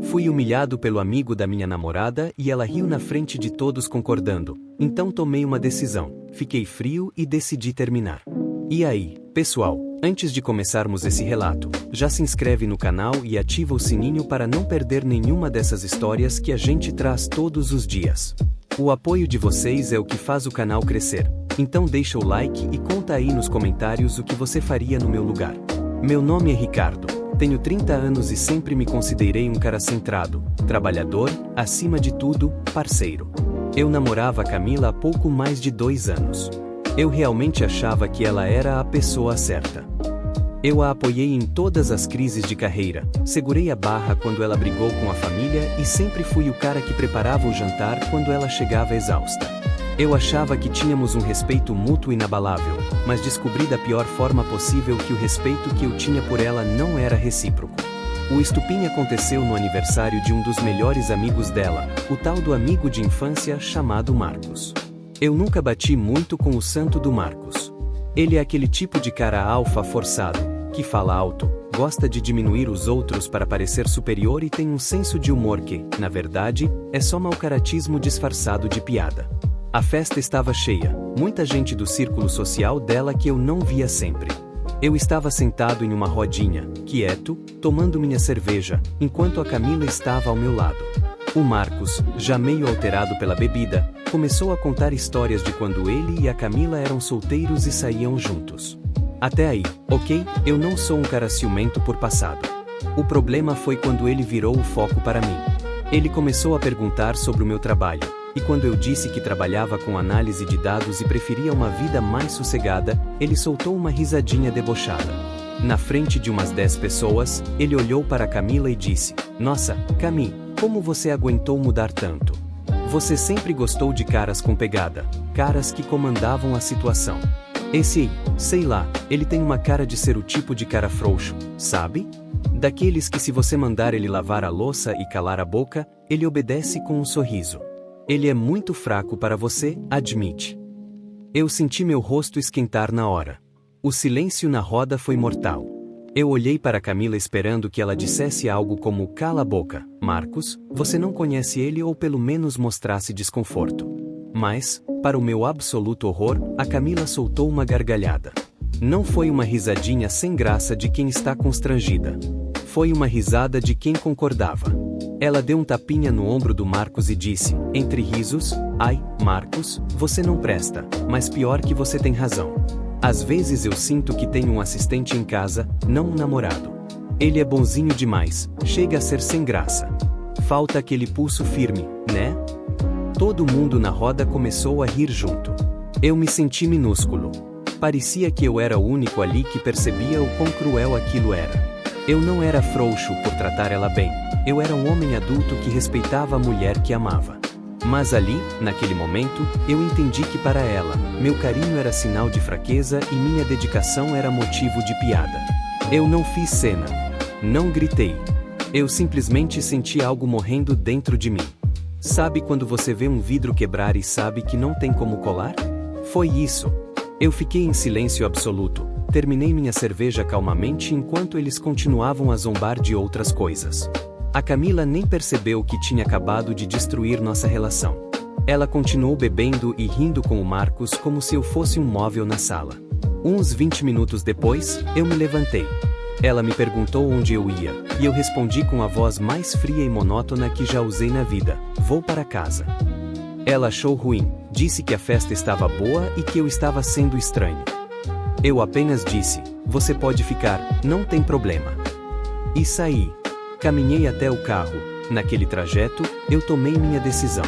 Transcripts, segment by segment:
Fui humilhado pelo amigo da minha namorada e ela riu na frente de todos concordando. Então tomei uma decisão, fiquei frio e decidi terminar. E aí, pessoal, antes de começarmos esse relato, já se inscreve no canal e ativa o sininho para não perder nenhuma dessas histórias que a gente traz todos os dias. O apoio de vocês é o que faz o canal crescer, então deixa o like e conta aí nos comentários o que você faria no meu lugar. Meu nome é Ricardo, tenho 30 anos e sempre me considerei um cara centrado, trabalhador, acima de tudo, parceiro. Eu namorava a Camila há pouco mais de 2 anos. Eu realmente achava que ela era a pessoa certa. Eu a apoiei em todas as crises de carreira, segurei a barra quando ela brigou com a família e sempre fui o cara que preparava o jantar quando ela chegava exausta. Eu achava que tínhamos um respeito mútuo inabalável, mas descobri da pior forma possível que o respeito que eu tinha por ela não era recíproco. O estupim aconteceu no aniversário de um dos melhores amigos dela, o tal do amigo de infância chamado Marcos. Eu nunca bati muito com o santo do Marcos. Ele é aquele tipo de cara alfa forçado, que fala alto, gosta de diminuir os outros para parecer superior e tem um senso de humor que, na verdade, é só mau-caratismo disfarçado de piada. A festa estava cheia, muita gente do círculo social dela que eu não via sempre. Eu estava sentado em uma rodinha, quieto, tomando minha cerveja, enquanto a Camila estava ao meu lado. O Marcos, já meio alterado pela bebida, começou a contar histórias de quando ele e a Camila eram solteiros e saíam juntos. Até aí, ok, eu não sou um cara ciumento por passado. O problema foi quando ele virou o foco para mim. Ele começou a perguntar sobre o meu trabalho, e quando eu disse que trabalhava com análise de dados e preferia uma vida mais sossegada, ele soltou uma risadinha debochada. Na frente de umas 10 pessoas, ele olhou para a Camila e disse: "Nossa, Cami, como você aguentou mudar tanto? Você sempre gostou de caras com pegada, caras que comandavam a situação. Esse aí, sei lá, ele tem uma cara de ser o tipo de cara frouxo, sabe? Daqueles que se você mandar ele lavar a louça e calar a boca, ele obedece com um sorriso. Ele é muito fraco para você, admite." Eu senti meu rosto esquentar na hora. O silêncio na roda foi mortal. Eu olhei para Camila esperando que ela dissesse algo como: "Cala a boca, Marcos, você não conhece ele", ou pelo menos mostrasse desconforto. Mas, para o meu absoluto horror, a Camila soltou uma gargalhada. Não foi uma risadinha sem graça de quem está constrangida. Foi uma risada de quem concordava. Ela deu um tapinha no ombro do Marcos e disse, entre risos: "Ai, Marcos, você não presta, mas pior que você tem razão. Às vezes eu sinto que tenho um assistente em casa, não um namorado. Ele é bonzinho demais, chega a ser sem graça. Falta aquele pulso firme, né?" Todo mundo na roda começou a rir junto. Eu me senti minúsculo. Parecia que eu era o único ali que percebia o quão cruel aquilo era. Eu não era frouxo por tratar ela bem, eu era um homem adulto que respeitava a mulher que amava. Mas ali, naquele momento, eu entendi que para ela, meu carinho era sinal de fraqueza e minha dedicação era motivo de piada. Eu não fiz cena. Não gritei. Eu simplesmente senti algo morrendo dentro de mim. Sabe quando você vê um vidro quebrar e sabe que não tem como colar? Foi isso. Eu fiquei em silêncio absoluto. Terminei minha cerveja calmamente enquanto eles continuavam a zombar de outras coisas. A Camila nem percebeu que tinha acabado de destruir nossa relação. Ela continuou bebendo e rindo com o Marcos como se eu fosse um móvel na sala. Uns 20 minutos depois, eu me levantei. Ela me perguntou onde eu ia, e eu respondi com a voz mais fria e monótona que já usei na vida: "Vou para casa." Ela achou ruim, disse que a festa estava boa e que eu estava sendo estranho. Eu apenas disse: "Você pode ficar, não tem problema." E saí. Caminhei até o carro. Naquele trajeto, eu tomei minha decisão.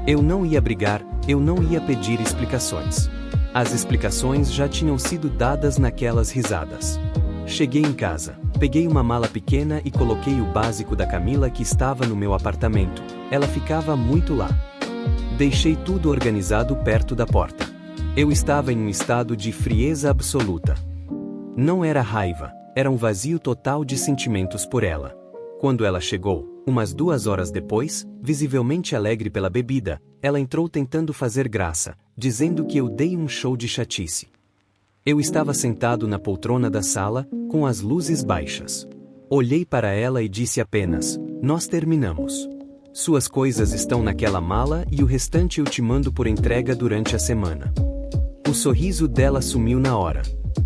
Eu não ia brigar, eu não ia pedir explicações. As explicações já tinham sido dadas naquelas risadas. Cheguei em casa, peguei uma mala pequena e coloquei o básico da Camila que estava no meu apartamento. Ela ficava muito lá. Deixei tudo organizado perto da porta. Eu estava em um estado de frieza absoluta. Não era raiva, era um vazio total de sentimentos por ela. Quando ela chegou, umas 2 horas depois, visivelmente alegre pela bebida, ela entrou tentando fazer graça, dizendo que eu dei um show de chatice. Eu estava sentado na poltrona da sala, com as luzes baixas. Olhei para ela e disse apenas: nós terminamos. Suas coisas estão naquela mala e o restante eu te mando por entrega durante a semana. O sorriso dela sumiu na hora.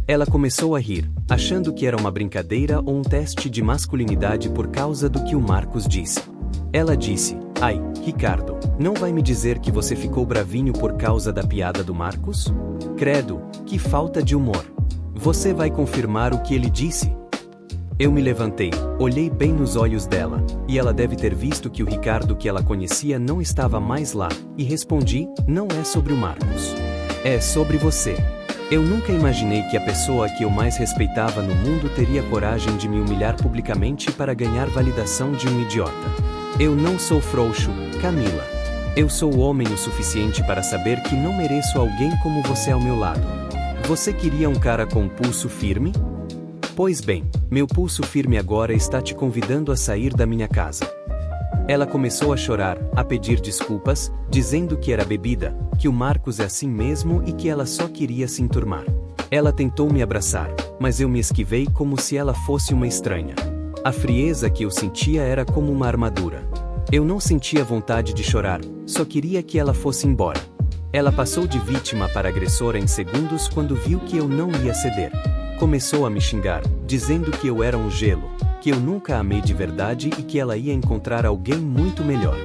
Ela começou a rir, achando que era uma brincadeira ou um teste de masculinidade por causa do que o Marcos disse. Ela disse: "Ai, Ricardo, não vai me dizer que você ficou bravinho por causa da piada do Marcos? Credo, que falta de humor. Você vai confirmar o que ele disse?" Eu me levantei, olhei bem nos olhos dela, e ela deve ter visto que o Ricardo que ela conhecia não estava mais lá, e respondi: "Não é sobre o Marcos. É sobre você." Eu nunca imaginei que a pessoa que eu mais respeitava no mundo teria coragem de me humilhar publicamente para ganhar validação de um idiota. Eu não sou frouxo, Camila. Eu sou homem o suficiente para saber que não mereço alguém como você ao meu lado. Você queria um cara com pulso firme? Pois bem, meu pulso firme agora está te convidando a sair da minha casa. Ela começou a chorar, a pedir desculpas, dizendo que era bebida, que o Marcos é assim mesmo e que ela só queria se enturmar. Ela tentou me abraçar, mas eu me esquivei como se ela fosse uma estranha. A frieza que eu sentia era como uma armadura. Eu não sentia vontade de chorar, só queria que ela fosse embora. Ela passou de vítima para agressora em segundos quando viu que eu não ia ceder. Começou a me xingar, dizendo que eu era um gelo, que eu nunca a amei de verdade e que ela ia encontrar alguém muito melhor.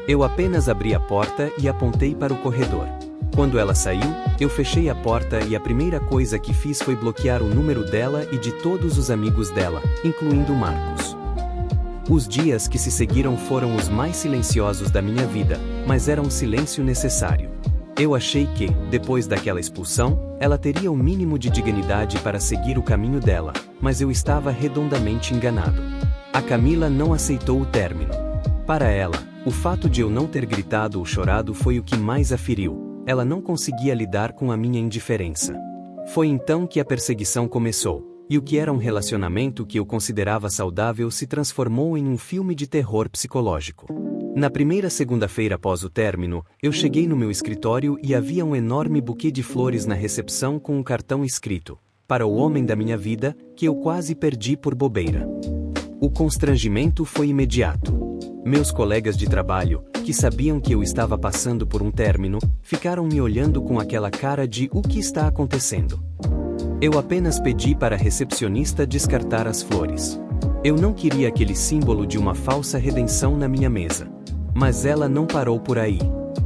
Eu apenas abri a porta e apontei para o corredor. Quando ela saiu, eu fechei a porta e a primeira coisa que fiz foi bloquear o número dela e de todos os amigos dela, incluindo Marcos. Os dias que se seguiram foram os mais silenciosos da minha vida, mas era um silêncio necessário. Eu achei que, depois daquela expulsão, ela teria o mínimo de dignidade para seguir o caminho dela, mas eu estava redondamente enganado. A Camila não aceitou o término. Para ela, o fato de eu não ter gritado ou chorado foi o que mais a feriu. Ela não conseguia lidar com a minha indiferença. Foi então que a perseguição começou, e o que era um relacionamento que eu considerava saudável se transformou em um filme de terror psicológico. Na primeira segunda-feira após o término, eu cheguei no meu escritório e havia um enorme buquê de flores na recepção com um cartão escrito: "Para o homem da minha vida, que eu quase perdi por bobeira." O constrangimento foi imediato. Meus colegas de trabalho, que sabiam que eu estava passando por um término, ficaram me olhando com aquela cara de "o que está acontecendo?" Eu apenas pedi para a recepcionista descartar as flores. Eu não queria aquele símbolo de uma falsa redenção na minha mesa. Mas ela não parou por aí.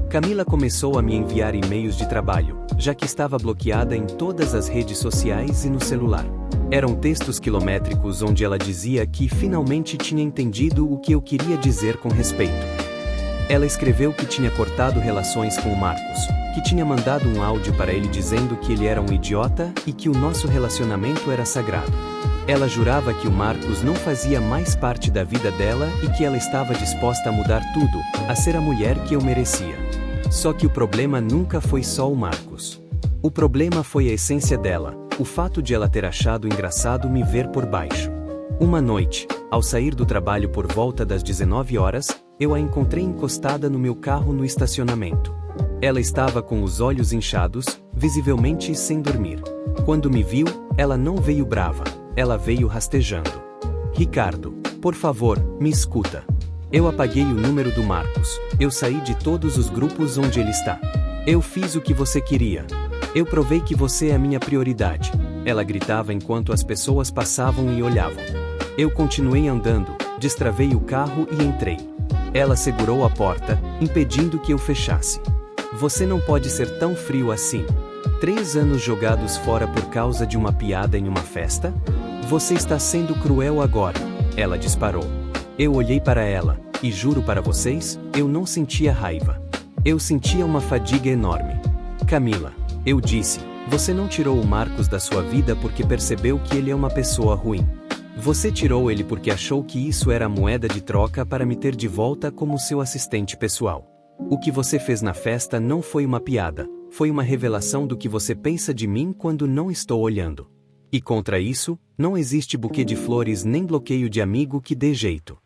Camila começou a me enviar e-mails de trabalho, já que estava bloqueada em todas as redes sociais e no celular. Eram textos quilométricos onde ela dizia que finalmente tinha entendido o que eu queria dizer com respeito. Ela escreveu que tinha cortado relações com o Marcos, que tinha mandado um áudio para ele dizendo que ele era um idiota e que o nosso relacionamento era sagrado. Ela jurava que o Marcos não fazia mais parte da vida dela e que ela estava disposta a mudar tudo, a ser a mulher que eu merecia. Só que o problema nunca foi só o Marcos. O problema foi a essência dela, o fato de ela ter achado engraçado me ver por baixo. Uma noite, ao sair do trabalho por volta das 19 horas, eu a encontrei encostada no meu carro no estacionamento. Ela estava com os olhos inchados, visivelmente sem dormir. Quando me viu, ela não veio brava. Ela veio rastejando. "Ricardo, por favor, me escuta. Eu apaguei o número do Marcos. Eu saí de todos os grupos onde ele está. Eu fiz o que você queria. Eu provei que você é a minha prioridade." Ela gritava enquanto as pessoas passavam e olhavam. Eu continuei andando, destravei o carro e entrei. Ela segurou a porta, impedindo que eu fechasse. "Você não pode ser tão frio assim. 3 anos jogados fora por causa de uma piada em uma festa? Você está sendo cruel agora." Ela disparou. Eu olhei para ela, e juro para vocês, eu não sentia raiva. Eu sentia uma fadiga enorme. "Camila," eu disse, "você não tirou o Marcos da sua vida porque percebeu que ele é uma pessoa ruim. Você tirou ele porque achou que isso era a moeda de troca para me ter de volta como seu assistente pessoal. O que você fez na festa não foi uma piada, foi uma revelação do que você pensa de mim quando não estou olhando. E contra isso, não existe buquê de flores nem bloqueio de amigo que dê jeito."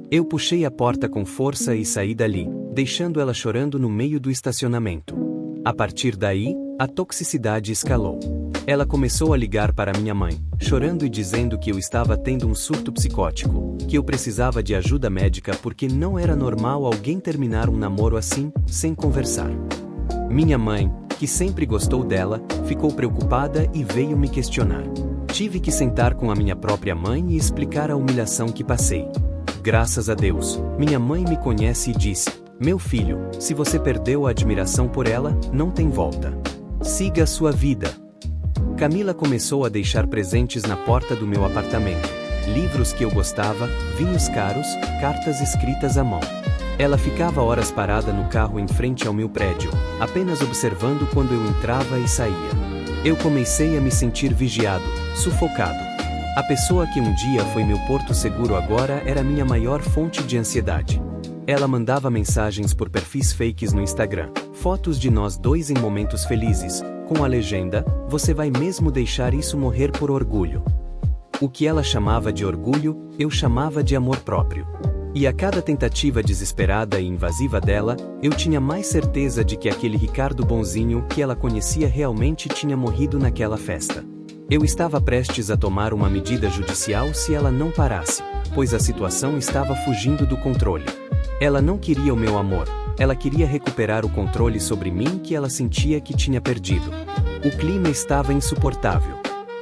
Eu puxei a porta com força e saí dali, deixando ela chorando no meio do estacionamento. A partir daí, a toxicidade escalou. Ela começou a ligar para minha mãe, chorando e dizendo que eu estava tendo um surto psicótico, que eu precisava de ajuda médica porque não era normal alguém terminar um namoro assim, sem conversar. Minha mãe, que sempre gostou dela, ficou preocupada e veio me questionar. Tive que sentar com a minha própria mãe e explicar a humilhação que passei. Graças a Deus, minha mãe me conhece e disse: "Meu filho, se você perdeu a admiração por ela, não tem volta. Siga a sua vida." Camila começou a deixar presentes na porta do meu apartamento. Livros que eu gostava, vinhos caros, cartas escritas à mão. Ela ficava horas parada no carro em frente ao meu prédio, apenas observando quando eu entrava e saía. Eu comecei a me sentir vigiado, sufocado. A pessoa que um dia foi meu porto seguro agora era minha maior fonte de ansiedade. Ela mandava mensagens por perfis fakes no Instagram, fotos de nós dois em momentos felizes, com a legenda: "Você vai mesmo deixar isso morrer por orgulho?" O que ela chamava de orgulho, eu chamava de amor próprio. E a cada tentativa desesperada e invasiva dela, eu tinha mais certeza de que aquele Ricardo bonzinho que ela conhecia realmente tinha morrido naquela festa. Eu estava prestes a tomar uma medida judicial se ela não parasse, pois a situação estava fugindo do controle. Ela não queria o meu amor, ela queria recuperar o controle sobre mim que ela sentia que tinha perdido. O clima estava insuportável.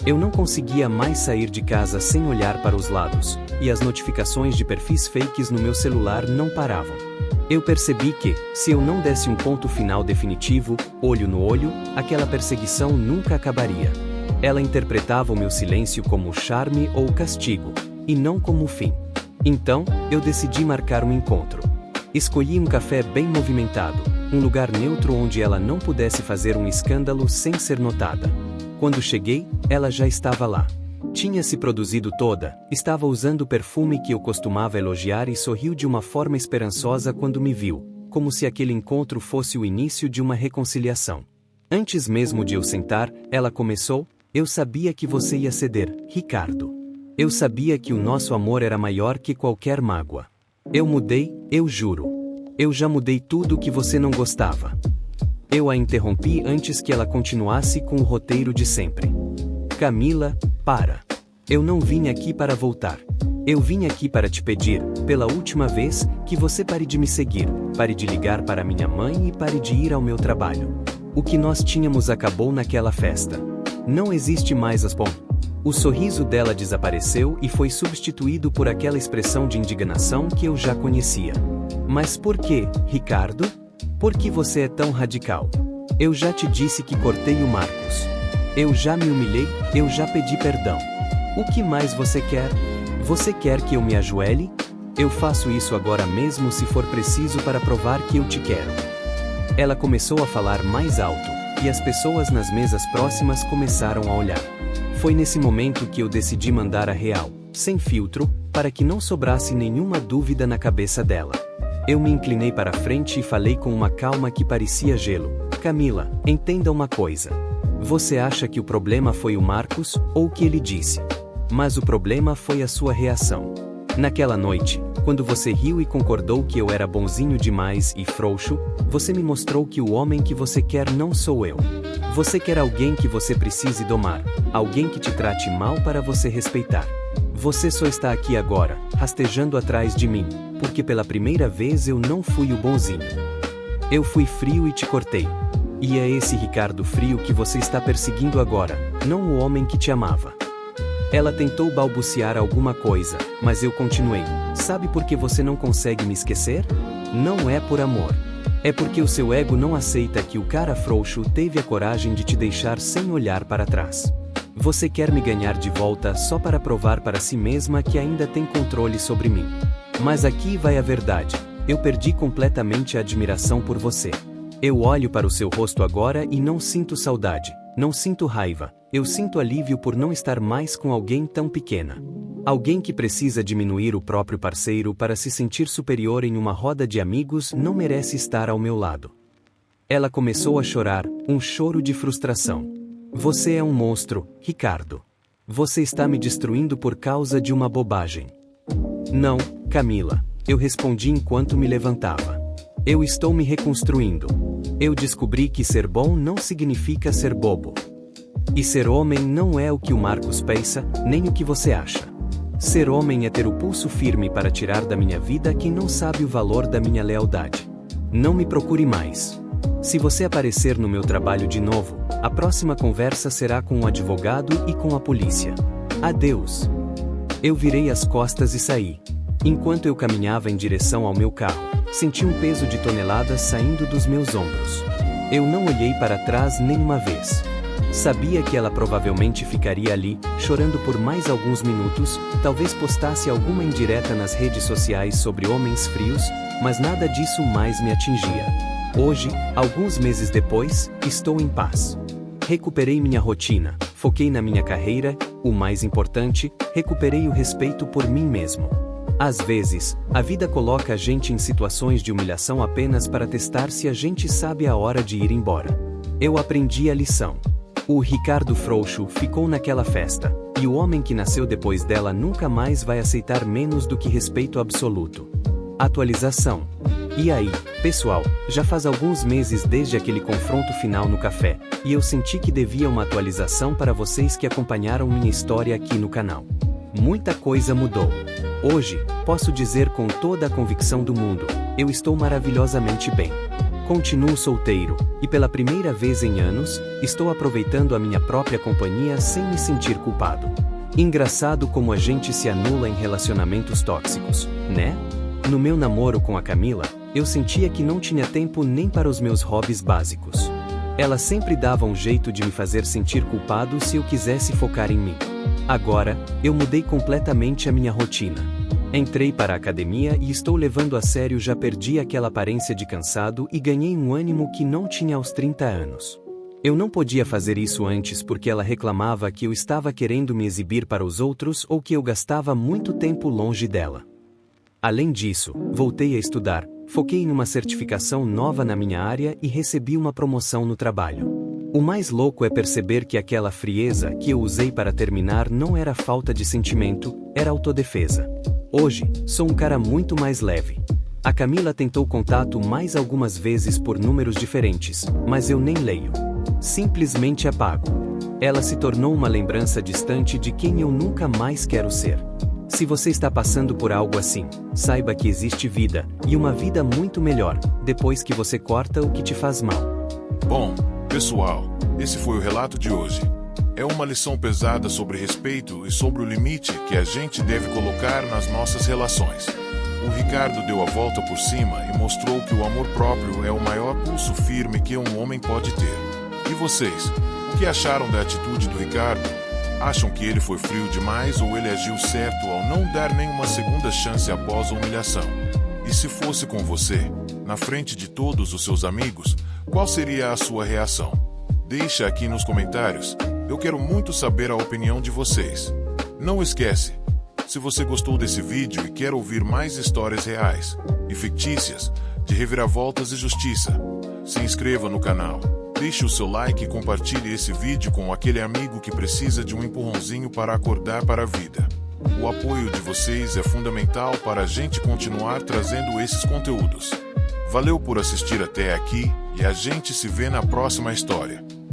Eu não conseguia mais sair de casa sem olhar para os lados, e as notificações de perfis fakes no meu celular não paravam. Eu percebi que, se eu não desse um ponto final definitivo, olho no olho, aquela perseguição nunca acabaria. Ela interpretava o meu silêncio como charme ou castigo, e não como fim. Então, eu decidi marcar um encontro. Escolhi um café bem movimentado, um lugar neutro onde ela não pudesse fazer um escândalo sem ser notada. Quando cheguei, ela já estava lá. Tinha se produzido toda, estava usando o perfume que eu costumava elogiar e sorriu de uma forma esperançosa quando me viu, como se aquele encontro fosse o início de uma reconciliação. Antes mesmo de eu sentar, ela começou: "Eu sabia que você ia ceder, Ricardo. Eu sabia que o nosso amor era maior que qualquer mágoa. Eu mudei, eu juro. Eu já mudei tudo o que você não gostava." Eu a interrompi antes que ela continuasse com o roteiro de sempre. "Camila, para. Eu não vim aqui para voltar. Eu vim aqui para te pedir, pela última vez, que você pare de me seguir, pare de ligar para minha mãe e pare de ir ao meu trabalho. O que nós tínhamos acabou naquela festa. Não existe mais as pontas." O sorriso dela desapareceu e foi substituído por aquela expressão de indignação que eu já conhecia. "Mas por que, Ricardo? Por que você é tão radical? Eu já te disse que cortei o Marcos. Eu já me humilhei, eu já pedi perdão. O que mais você quer? Você quer que eu me ajoelhe? Eu faço isso agora mesmo se for preciso para provar que eu te quero." Ela começou a falar mais alto, e as pessoas nas mesas próximas começaram a olhar. Foi nesse momento que eu decidi mandar a real, sem filtro, para que não sobrasse nenhuma dúvida na cabeça dela. Eu me inclinei para a frente e falei com uma calma que parecia gelo: "Camila, entenda uma coisa. Você acha que o problema foi o Marcos, ou o que ele disse? Mas o problema foi a sua reação. Naquela noite, quando você riu e concordou que eu era bonzinho demais e frouxo, você me mostrou que o homem que você quer não sou eu. Você quer alguém que você precise domar, alguém que te trate mal para você respeitar. Você só está aqui agora, rastejando atrás de mim, porque pela primeira vez eu não fui o bonzinho. Eu fui frio e te cortei. E é esse Ricardo frio que você está perseguindo agora, não o homem que te amava." Ela tentou balbuciar alguma coisa, mas eu continuei: "Sabe por que você não consegue me esquecer? Não é por amor. É porque o seu ego não aceita que o cara frouxo teve a coragem de te deixar sem olhar para trás. Você quer me ganhar de volta só para provar para si mesma que ainda tem controle sobre mim. Mas aqui vai a verdade: eu perdi completamente a admiração por você. Eu olho para o seu rosto agora e não sinto saudade, não sinto raiva, eu sinto alívio por não estar mais com alguém tão pequena. Alguém que precisa diminuir o próprio parceiro para se sentir superior em uma roda de amigos não merece estar ao meu lado." Ela começou a chorar, um choro de frustração. "Você é um monstro, Ricardo. Você está me destruindo por causa de uma bobagem." "Não, Camila," eu respondi enquanto me levantava. "Eu estou me reconstruindo. Eu descobri que ser bom não significa ser bobo. E ser homem não é o que o Marcos pensa, nem o que você acha. Ser homem é ter o pulso firme para tirar da minha vida quem não sabe o valor da minha lealdade. Não me procure mais. Se você aparecer no meu trabalho de novo, a próxima conversa será com um advogado e com a polícia. Adeus. Eu virei as costas e saí. Enquanto eu caminhava em direção ao meu carro, senti um peso de toneladas saindo dos meus ombros. Eu não olhei para trás nenhuma vez. Sabia que ela provavelmente ficaria ali, chorando por mais alguns minutos, talvez postasse alguma indireta nas redes sociais sobre homens frios, mas nada disso mais me atingia. Hoje, alguns meses depois, estou em paz. Recuperei minha rotina, foquei na minha carreira, o mais importante, recuperei o respeito por mim mesmo. Às vezes, a vida coloca a gente em situações de humilhação apenas para testar se a gente sabe a hora de ir embora. Eu aprendi a lição. O Ricardo frouxo ficou naquela festa, e o homem que nasceu depois dela nunca mais vai aceitar menos do que respeito absoluto. Atualização. E aí, pessoal, já faz alguns meses desde aquele confronto final no café, e eu senti que devia uma atualização para vocês que acompanharam minha história aqui no canal. Muita coisa mudou. Hoje, posso dizer com toda a convicção do mundo, eu estou maravilhosamente bem. Continuo solteiro, e pela primeira vez em anos, estou aproveitando a minha própria companhia sem me sentir culpado. Engraçado como a gente se anula em relacionamentos tóxicos, né? No meu namoro com a Camila, eu sentia que não tinha tempo nem para os meus hobbies básicos. Ela sempre dava um jeito de me fazer sentir culpado se eu quisesse focar em mim. Agora, eu mudei completamente a minha rotina. Entrei para a academia e estou levando a sério, já perdi aquela aparência de cansado e ganhei um ânimo que não tinha aos 30 anos. Eu não podia fazer isso antes porque ela reclamava que eu estava querendo me exibir para os outros ou que eu gastava muito tempo longe dela. Além disso, voltei a estudar, foquei numa certificação nova na minha área e recebi uma promoção no trabalho. O mais louco é perceber que aquela frieza que eu usei para terminar não era falta de sentimento, era autodefesa. Hoje, sou um cara muito mais leve. A Camila tentou contato mais algumas vezes por números diferentes, mas eu nem leio. Simplesmente apago. Ela se tornou uma lembrança distante de quem eu nunca mais quero ser. Se você está passando por algo assim, saiba que existe vida, e uma vida muito melhor, depois que você corta o que te faz mal. Bom, pessoal, esse foi o relato de hoje. É uma lição pesada sobre respeito e sobre o limite que a gente deve colocar nas nossas relações. O Ricardo deu a volta por cima e mostrou que o amor próprio é o maior pulso firme que um homem pode ter. E vocês, o que acharam da atitude do Ricardo? Acham que ele foi frio demais ou ele agiu certo ao não dar nenhuma segunda chance após a humilhação? E se fosse com você, na frente de todos os seus amigos, qual seria a sua reação? Deixa aqui nos comentários. Eu quero muito saber a opinião de vocês. Não esquece, se você gostou desse vídeo e quer ouvir mais histórias reais e fictícias de reviravoltas e justiça, se inscreva no canal, deixe o seu like e compartilhe esse vídeo com aquele amigo que precisa de um empurrãozinho para acordar para a vida. O apoio de vocês é fundamental para a gente continuar trazendo esses conteúdos. Valeu por assistir até aqui e a gente se vê na próxima história.